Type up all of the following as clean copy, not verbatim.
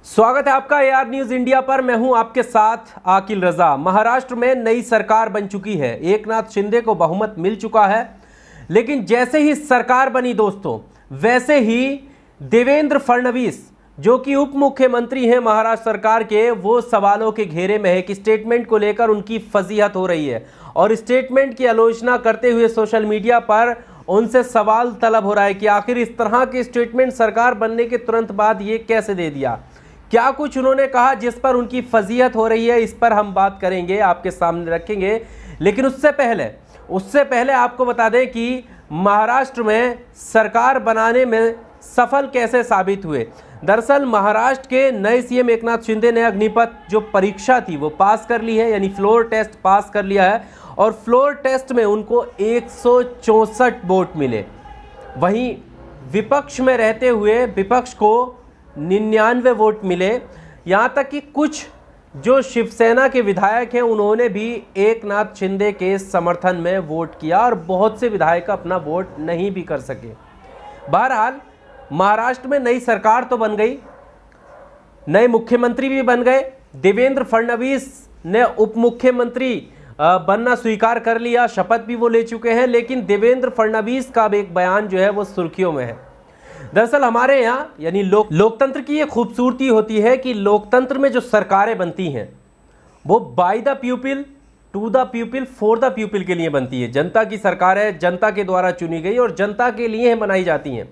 स्वागत है आपका एआर न्यूज इंडिया पर। मैं हूं आपके साथ आकिल रजा। महाराष्ट्र में नई सरकार बन चुकी है। एकनाथ शिंदे को बहुमत मिल चुका है, लेकिन जैसे ही सरकार बनी दोस्तों, वैसे ही देवेंद्र फडणवीस जो कि उप मुख्यमंत्री हैं महाराष्ट्र सरकार के, वो सवालों के घेरे में है कि स्टेटमेंट को लेकर उनकी फजीहत हो रही है और स्टेटमेंट की आलोचना करते हुए सोशल मीडिया पर उनसे सवाल तलब हो रहा है कि आखिर इस तरह के स्टेटमेंट सरकार बनने के तुरंत बाद ये कैसे दे दिया। क्या कुछ उन्होंने कहा जिस पर उनकी फजीहत हो रही है, इस पर हम बात करेंगे, आपके सामने रखेंगे। लेकिन उससे पहले आपको बता दें कि महाराष्ट्र में सरकार बनाने में सफल कैसे साबित हुए। दरअसल महाराष्ट्र के नए सीएम एकनाथ शिंदे ने अग्निपथ जो परीक्षा थी वो पास कर ली है, यानी फ्लोर टेस्ट पास कर लिया है और फ्लोर टेस्ट में उनको 164 वोट मिले। वहीं विपक्ष में रहते हुए विपक्ष को 99 वोट मिले। यहाँ तक कि कुछ जो शिवसेना के विधायक हैं उन्होंने भी एकनाथ शिंदे के समर्थन में वोट किया और बहुत से विधायक अपना वोट नहीं भी कर सके। बहरहाल महाराष्ट्र में नई सरकार तो बन गई, नए मुख्यमंत्री भी बन गए। देवेंद्र फडणवीस ने उप मुख्यमंत्री बनना स्वीकार कर लिया, शपथ भी वो ले चुके हैं। लेकिन देवेंद्र फडणवीस का एक बयान जो है वो सुर्खियों में है। दरअसल हमारे यहाँ यानी लोकतंत्र की ये खूबसूरती होती है कि लोकतंत्र में जो सरकारें बनती हैं वो by the people, to the people, for the people के लिए बनती है। जनता की सरकार है, जनता के द्वारा चुनी गई और जनता के लिए बनाई जाती हैं।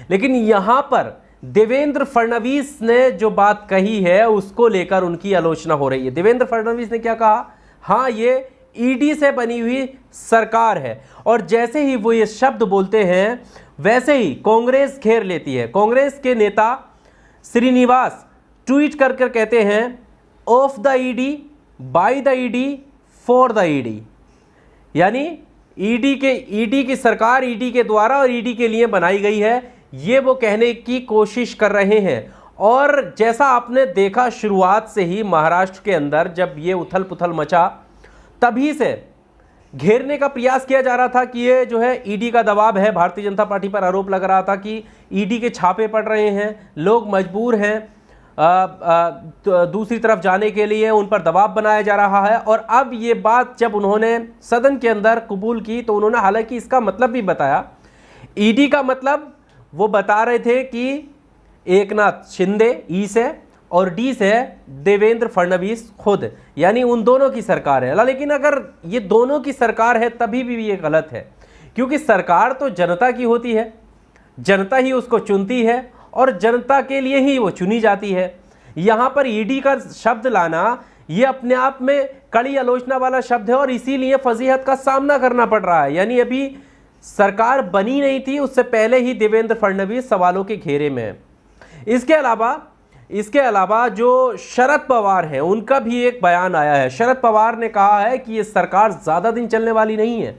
लेकिन यहाँ पर देवेंद्र फडणवीस ने जो बात कही है उसको लेकर उनकी आलोचना हो रही है। देवेंद्र फडणवीस ने क्या कहा? हाँ, ये ईडी से बनी हुई सरकार है। और जैसे ही वो ये शब्द बोलते हैं वैसे ही कांग्रेस घेर लेती है। कांग्रेस के नेता श्रीनिवास ट्वीट कर कहते हैं, of the ED, by the ED, for the ED. यानी ईडी की सरकार ईडी के द्वारा और ईडी के लिए बनाई गई है, ये वो कहने की कोशिश कर रहे हैं। और जैसा आपने देखा शुरुआत से ही महाराष्ट्र के अंदर जब ये उथल पुथल मचा, तभी से घेरने का प्रयास किया जा रहा था कि ये जो है ईडी का दबाव है। भारतीय जनता पार्टी पर आरोप लग रहा था कि ईडी के छापे पड़ रहे हैं, लोग मजबूर हैं दूसरी तरफ जाने के लिए, उन पर दबाव बनाया जा रहा है। और अब ये बात जब उन्होंने सदन के अंदर कबूल की तो उन्होंने हालांकि इसका मतलब भी बताया। ईडी का मतलब वो बता रहे थे कि एकनाथ शिंदे ई से और डी से देवेंद्र फडणवीस खुद, यानी उन दोनों की सरकार है। लेकिन अगर ये दोनों की सरकार है तभी भी ये गलत है, क्योंकि सरकार तो जनता की होती है, जनता ही उसको चुनती है और जनता के लिए ही वो चुनी जाती है। यहाँ पर ईडी का शब्द लाना ये अपने आप में कड़ी आलोचना वाला शब्द है और इसीलिए फजीहत का सामना करना पड़ रहा है। यानी अभी सरकार बनी नहीं थी, उससे पहले ही देवेंद्र फडणवीस सवालों के घेरे में है। इसके अलावा जो शरद पवार हैं उनका भी एक बयान आया है। शरद पवार ने कहा है कि ये सरकार ज़्यादा दिन चलने वाली नहीं है,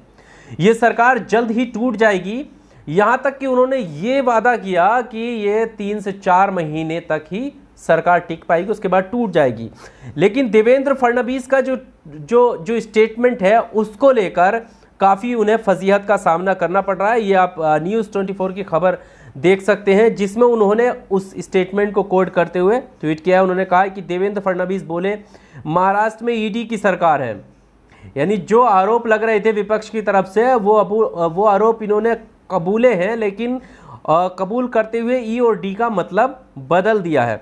ये सरकार जल्द ही टूट जाएगी। यहाँ तक कि उन्होंने ये वादा किया कि ये 3 से 4 महीने तक ही सरकार टिक पाएगी, उसके बाद टूट जाएगी। लेकिन देवेंद्र फडणवीस का जो स्टेटमेंट है उसको लेकर काफ़ी उन्हें फजीहत का सामना करना पड़ रहा है। ये आप न्यूज़ 24 की खबर देख सकते हैं जिसमें उन्होंने उस स्टेटमेंट को कोट करते हुए ट्वीट किया है। उन्होंने कहा कि देवेंद्र फडणवीस बोले, महाराष्ट्र में ईडी की सरकार है। यानी जो आरोप लग रहे थे विपक्ष की तरफ से वो आरोप इन्होंने कबूले हैं, लेकिन कबूल करते हुए ई और डी का मतलब बदल दिया है।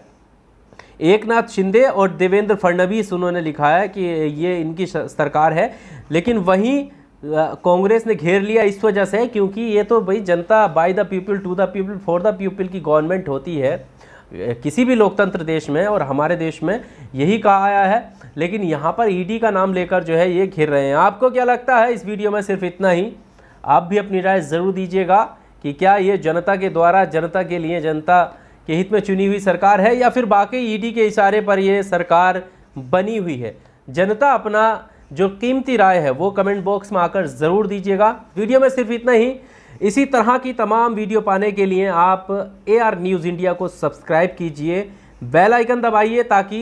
एकनाथ शिंदे और देवेंद्र फडणवीस उन्होंने लिखा है कि ये इनकी सरकार है, लेकिन वहीं कांग्रेस ने घेर लिया इस वजह से क्योंकि ये तो भाई जनता, by the people, to the people, for the people की गवर्नमेंट होती है किसी भी लोकतंत्र देश में, और हमारे देश में यही कहा आया है। लेकिन यहाँ पर ईडी का नाम लेकर जो है ये घेर रहे हैं। आपको क्या लगता है? इस वीडियो में सिर्फ इतना ही। आप भी अपनी राय ज़रूर दीजिएगा कि क्या ये जनता के द्वारा, जनता के लिए, जनता के हित में चुनी हुई सरकार है या फिर बाकी ईडी के इशारे पर ये सरकार बनी हुई है। जनता अपना जो कीमती राय है वो कमेंट बॉक्स में आकर ज़रूर दीजिएगा। वीडियो में सिर्फ इतना ही। इसी तरह की तमाम वीडियो पाने के लिए आप एआर न्यूज़ इंडिया को सब्सक्राइब कीजिए, बेल आइकन दबाइए ताकि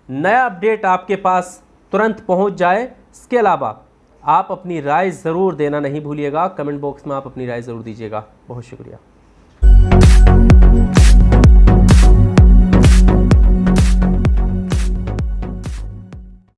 नया अपडेट आपके पास तुरंत पहुंच जाए। इसके अलावा आप अपनी राय ज़रूर देना नहीं भूलिएगा, कमेंट बॉक्स में आप अपनी राय ज़रूर दीजिएगा। बहुत शुक्रिया।